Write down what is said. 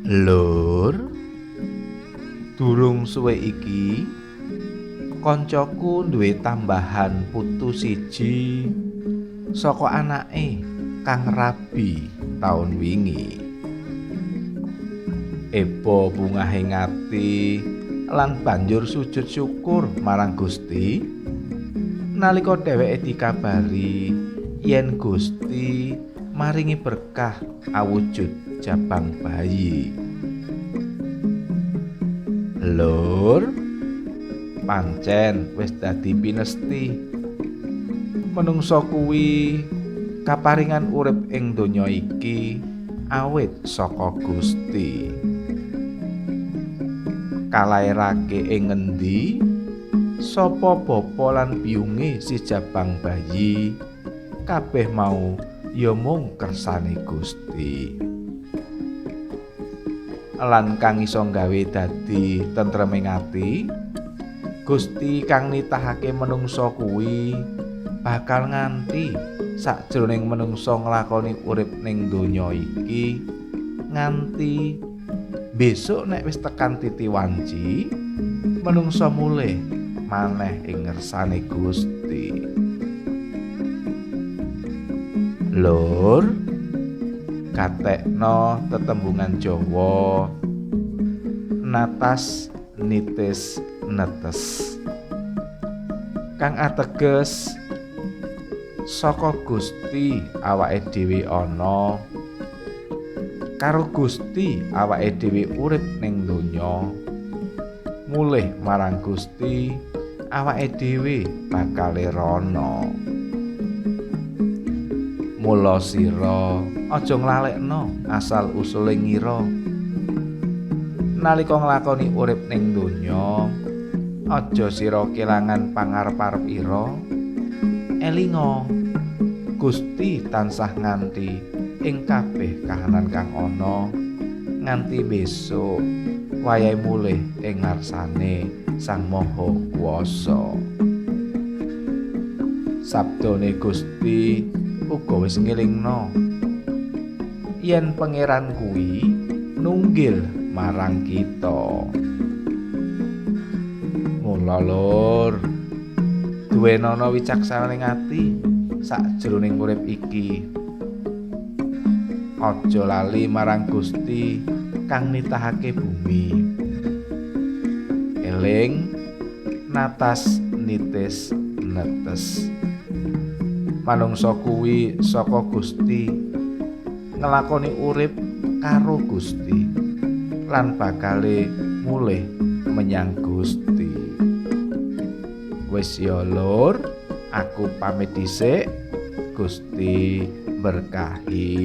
Lur, durung suwe iki koncoku duwe tambahan putu siji saka anake kang rabi taun wingi. Ebo bungahe ngati lan banjur sujud syukur marang Gusti nalika dheweke dikabari yen Gusti maringi berkah awujud jabang bayi. Lur, pancen wis dadi pinesti menungsa kuwi kaparingan urip ing donya iki awit saka Gusti. Kalairake ing ngendi sapa bapa lan biyunge si jabang bayi kabeh mau ya mung kersane Gusti. Lan kang iso gawe dadi tentreming ati Gusti kang nitahake menungsa kuwi bakal nganti sakjroning menungsa nglakoni urip ning donya iki nganti besok nek wis tekan titi wanci menungsa mulih maneh ing ngersane Gusti. Lur, katekno tetembungan Jawa natas nitis netes kang ateges saka Gusti awake dhewe ana karo Gusti awake dhewe urip ning donya mulih marang Gusti awake dhewe bakal rono. Mula sira aja nglalekno asal usule ngira nalika nglakoni urip ning donya aja sira kelangan pangarep-arep ira. Elinga Gusti tansah nganti ing kabeh kahanan kang ana nganti besok wayahe mulih ing ngarsane Sang Maha Kuwasa. Sabdane Gusti uga wis ngelingno yen pangeran kuwi nunggil marang kita. Mula lur, duwenono wicaksaning ati sakjroning urip iki. Aja lali marang Gusti kang nitahake bumi. Eling natas nitis netes. Manungsa kuwi saka Gusti nglakoni urip karo Gusti lan bakale mulih menyang Gusti. Wis ya lur, aku pamit dhisik. Gusti berkahi.